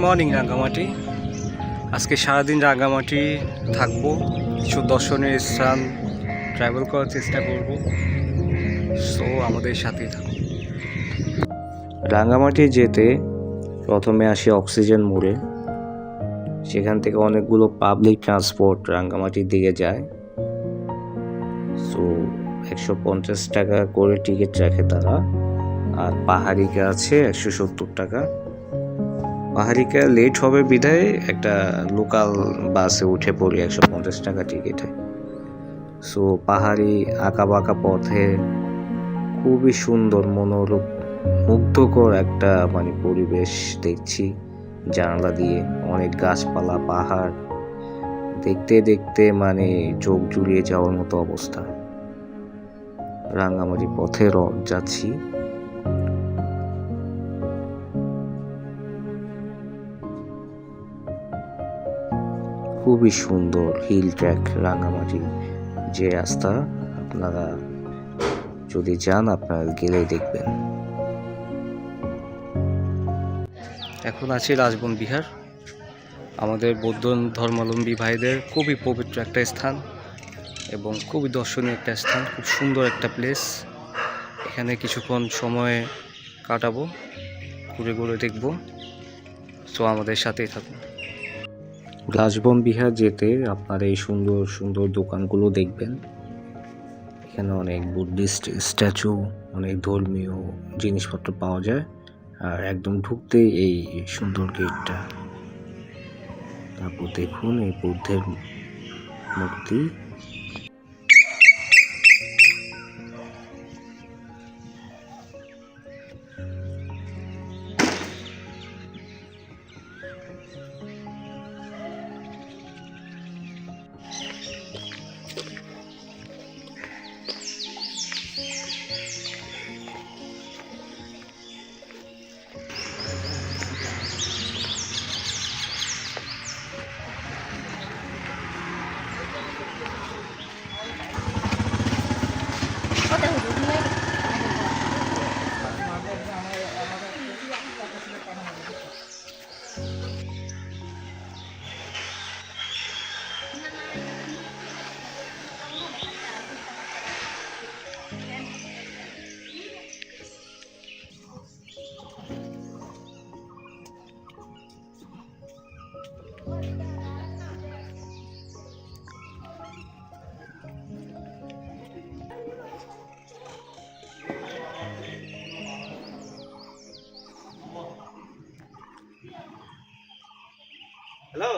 Morning Rangamati. আজকে সারাদিন রাঙ্গামাটি থাকবো, কিছু দর্শনীয় স্থান ট্রাভেল করার চেষ্টা করব। সো আমাদের সাথেই থাকুন। রাঙ্গামাটি যেতে প্রথমে আসি অক্সিজেন মোড়ে। সেখান থেকে অনেকগুলো পাবলিক ট্রান্সপোর্ট রাঙ্গামাটির দিকে যায়। সো 150 টাকা করে টিকিট রাখে তারা, আর পাহাড়িকা আছে 170 টাকা। পাহাড়িকা লেট হবে বিধায় একটা লোকাল বাসে উঠে পড়ি 150 টাকা টিকিটে। সো পাহাড়ি আঁকাবাঁকা পথে খুবই সুন্দর মনোরূপ মুগ্ধকর একটা পরিবেশ দেখছি জানালা দিয়ে। অনেক গাছপালা, পাহাড় দেখতে দেখতে চোখ জুড়িয়ে যাওয়ার মতো অবস্থা। রাঙ্গামাটি পথে যাচ্ছি। খুবই সুন্দর হিল ট্র্যাক রাঙ্গামাটি যে রাস্তা, আপনারা যদি যান আপনারা গেলেই দেখবেন। এখন আছি রাজবন বিহার, আমাদের বৌদ্ধ ধর্মাবলম্বী ভাইদের খুবই পবিত্র একটা স্থান এবং খুবই দর্শনীয় একটা স্থান, খুব সুন্দর একটা প্লেস। এখানে কিছুক্ষণ সময় কাটাবো, ঘুরে ঘুরে দেখবো। সো আমাদের সাথেই থাকুন। রাজবন বিহার যেতে আপনারা এই সুন্দর সুন্দর দোকানগুলো দেখবেন। এখানে অনেক বুদ্ধিস্ট স্ট্যাচু, অনেক ধর্মীয় জিনিসপত্র পাওয়া যায়। আর একদম ঢুকতেই এই সুন্দর গেটটা, তারপর দেখুন এই বুদ্ধের মূর্তি। Hello,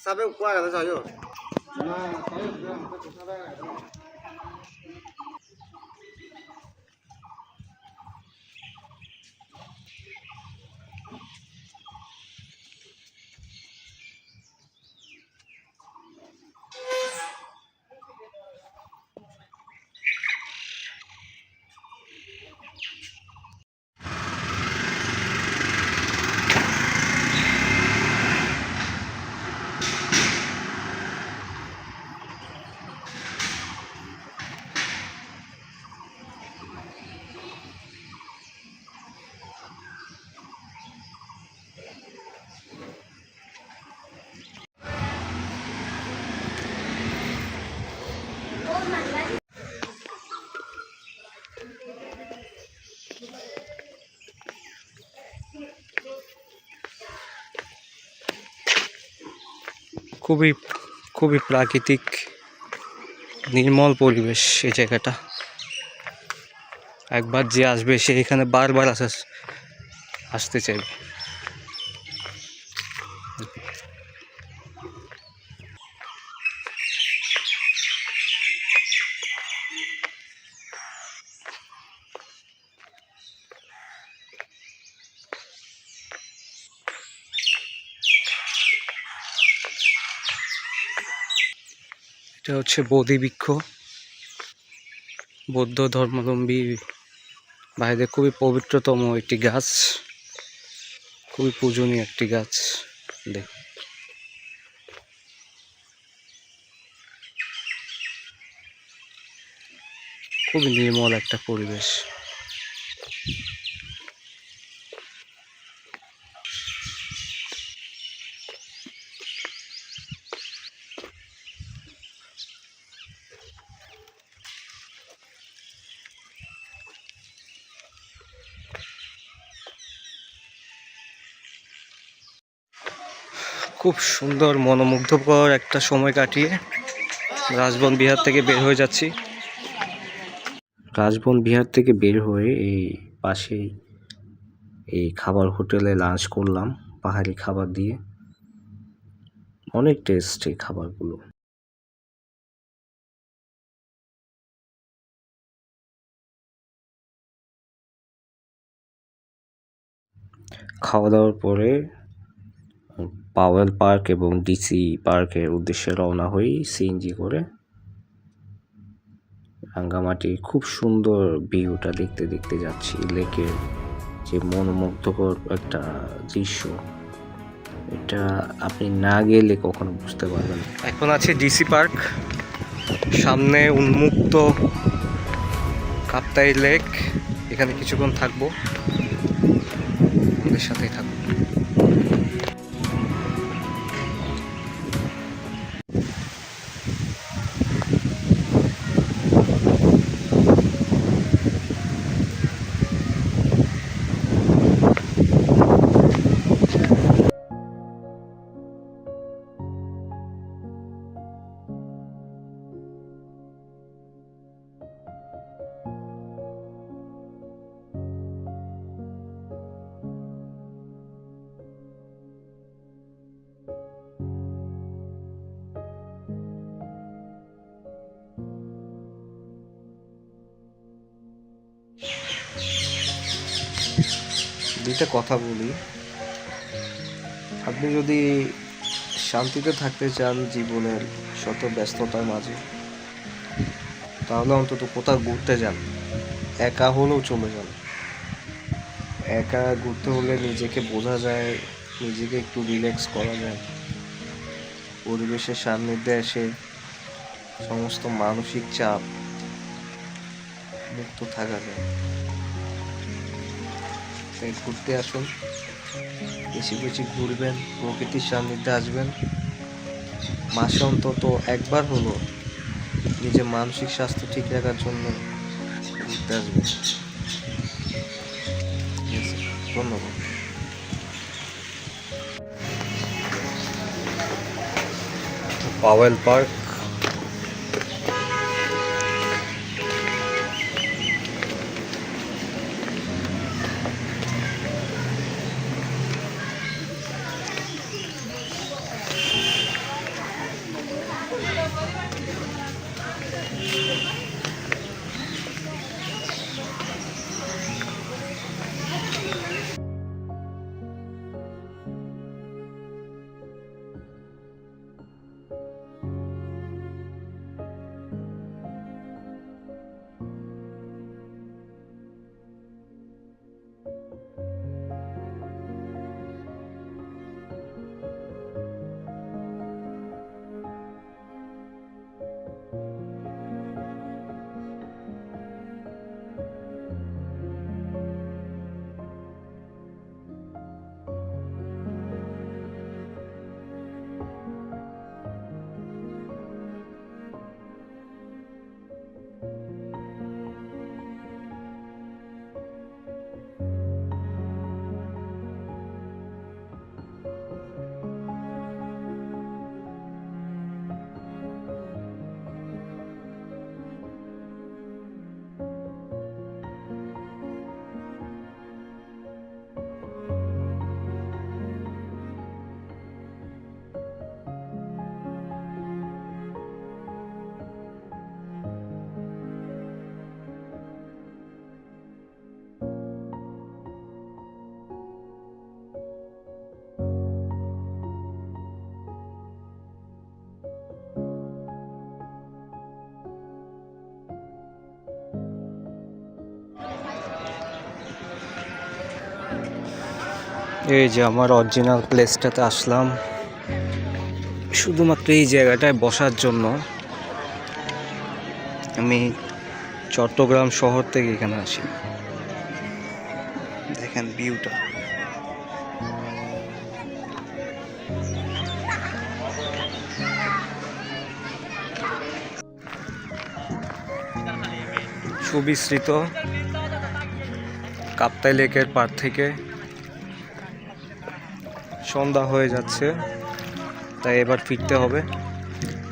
sabe kuah kata saya. খুবই খুবই প্রাকৃতিক নির্মল পরিবেশ এই জায়গাটা। একবার যে আসবে সে এখানে বারবার আসতে চাইবে। এটা হচ্ছে বোধি বৃক্ষ, বৌদ্ধ ধর্মাবলম্বী ভাইদের খুবই পবিত্রতম একটি গাছ, খুবই পূজনীয় একটি গাছ। দেখ, খুবই নির্মল একটা পরিবেশ। খুব সুন্দর মনোমুগ্ধকর একটা সময় কাটিয়ে রাজবন বিহার থেকে বের হয়ে যাচ্ছি। রাজবন বিহার থেকে বের হয়ে এই পাশেই এই খাবার হোটেলে লাঞ্চ করলাম পাহাড়ি খাবার দিয়ে। অনেক টেস্ট এই খাবারগুলো। খাওয়া দাওয়ার পরে পাওয়েল পার্ক এবং ডিসি পার্কের উদ্দেশ্যে রওনা হই সিএনজি করে। রাঙ্গামাটির খুব সুন্দর ভিউটা দেখতে দেখতে যাচ্ছি। লেকের যে মনোমুগ্ধকর একটা দৃশ্য, এটা আপনি না গেলে কখনো বুঝতে পারবেন না। এখন আছে ডিসি পার্ক, সামনে উন্মুক্ত কাপ্তাই লেক। এখানে কিছুক্ষণ থাকবো, আমাদের সাথেই থাকবো। দুইটা কথা বলি, আপনি যদি শান্তিতে থাকতে চান জীবনের শত ব্যস্ততার মাঝে, তাহলে অন্তত কোথাও ঘুরতে যান, একা হলেও চলে যান। একা ঘুরতে হলে নিজেকে বোঝা যায়, নিজেকে একটু রিল্যাক্স করা যায়, পরিবেশের সান্নিধ্যে এসে সমস্ত মানসিক চাপ মুক্ত থাকা যায়। তাই ঘুরতে আসুন, বেশি বেশি ঘুরবেন, প্রকৃতির সান্নিধ্যে আসবেন। মাসে অন্তত একবার হলো নিজের মানসিক স্বাস্থ্য ঠিক রাখার জন্য ঘুরতে আসবেন। ধন্যবাদ। পাওয়েল পার্ক, এই যে আমার অরিজিনাল প্লেসটাতে আসলাম শুধুমাত্র এই জায়গাটায় বসার জন্য। আমি চট্টগ্রাম শহর থেকে এখানে আসি। দেখেন ভিউটা। সুবিস্তৃত কাপ্তাই লেকের পার থেকে সন্ধ্যা হয়ে যাচ্ছে, তাই এবার ফিরতে হবে।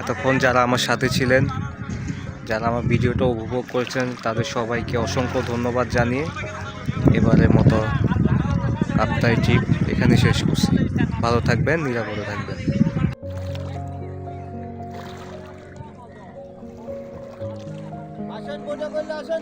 এতক্ষণ যারা আমার সাথে ছিলেন, যারা আমার ভিডিওটা উপভোগ করেছেন, তাদের সবাইকে অসংখ্য ধন্যবাদ জানিয়ে এবারের মতো কাপ্তাই ট্রিপ এখানে শেষ করছি। ভালো থাকবেন, নিরাপদে থাকবেন। আসেন, বইটা করলে আসেন।